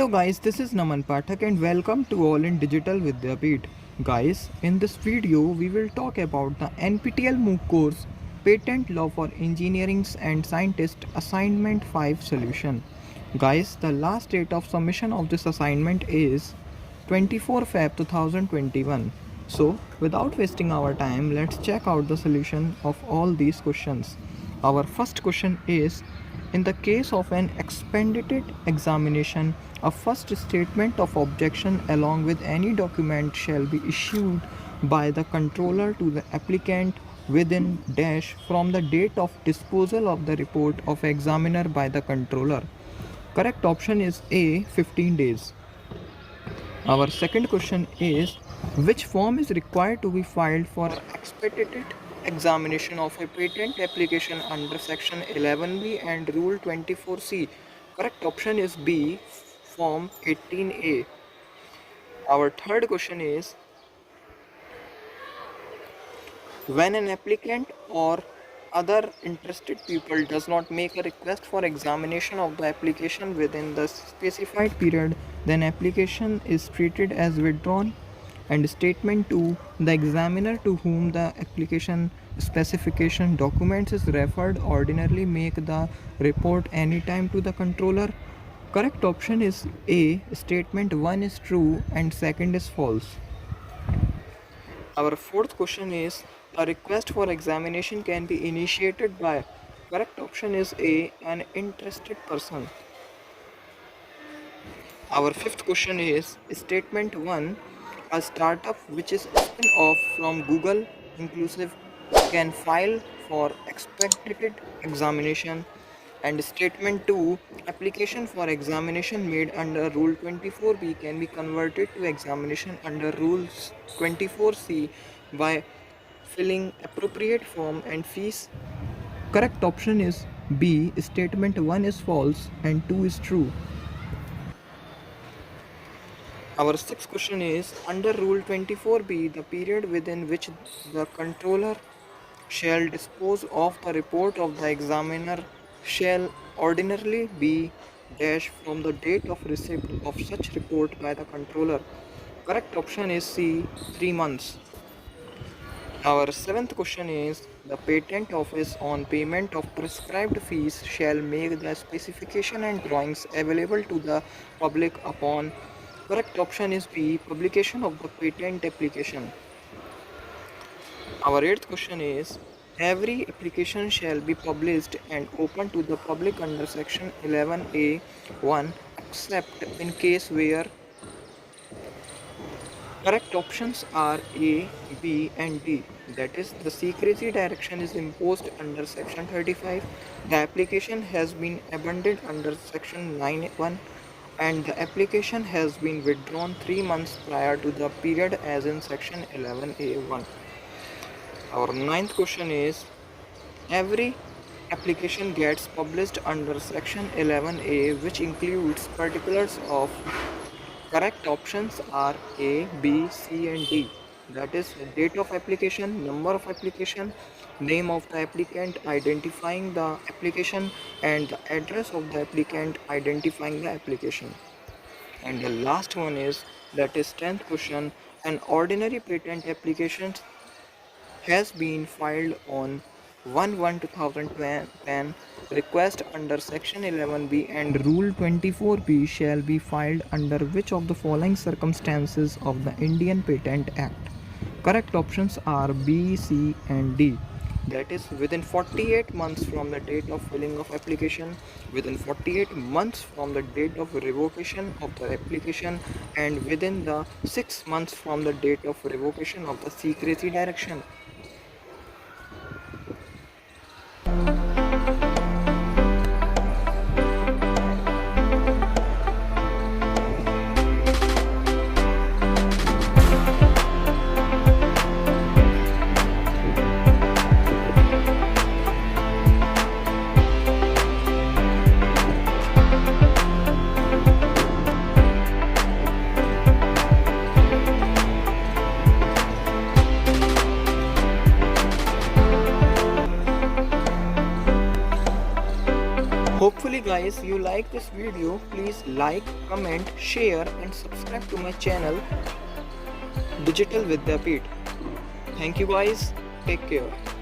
Hello guys, this is Naman Pathak and welcome to All in Digital Vidyapeeth. Guys, in this video we will talk about the NPTEL MOOC course Patent Law for Engineering and Scientist Assignment 5 solution. Guys, the last date of submission of this assignment is 24 Feb 2021. So, without wasting our time, let's check out the solution of all these questions. Our first question is, in the case of an expedited examination, a first statement of objection along with any document shall be issued by the controller to the applicant within dash from the date of disposal of the report of examiner by the controller. Correct option is A, 15 days. Our second question is, which form is required to be filed for expedited examination of a patent application under section 11B and rule 24C? Correct option is B, form 18A. Our third question is, when an applicant or other interested people does not make a request for examination of the application within the specified period, then application is treated as withdrawn. And statement 2, the examiner to whom the application specification documents is referred ordinarily make the report anytime to the controller. Correct option is A, statement 1 is true and second is false. Our fourth question is, a request for examination can be initiated by. Correct option is A, an interested person. Our fifth question is, statement 1, a startup which is spin off from Google inclusive can file for expedited examination. And statement 2, application for examination made under rule 24B can be converted to examination under rules 24C by filling appropriate form and fees. Correct option is B, statement 1 is false and 2 is true. Our sixth question is, under rule 24B, the period within which the controller shall dispose of the report of the examiner shall ordinarily be dash from the date of receipt of such report by the controller. Correct option is C, 3 months. Our seventh question is, the patent office on payment of prescribed fees shall make the specification and drawings available to the public upon. Correct option is B, publication of the patent application. Our eighth question is, every application shall be published and open to the public under section 11A(1) except in case where. Correct options are A, B and D. That is, the secrecy direction is imposed under section 35, the application has been abandoned under section 9(1), and the application has been withdrawn 3 months prior to the period as in section 11A(1). Our ninth question is, every application gets published under section 11A which includes particulars of. Correct options are A, B, C and D. That is, date of application, number of application, name of the applicant identifying the application, and the address of the applicant identifying the application. And the last one is, that is 10th question, an ordinary patent application has been filed on 1/1/2010. Request under section 11B and rule 24B shall be filed under which of the following circumstances of the Indian Patent Act? Correct options are B, C and D. That is, within 48 months from the date of filing of application, within 48 months from the date of revocation of the application, and within the 6 months from the date of revocation of the secrecy direction. Hopefully guys you like this video. Please like, comment, share and subscribe to my channel Digital Vidyapeeth. Thank you guys. Take care.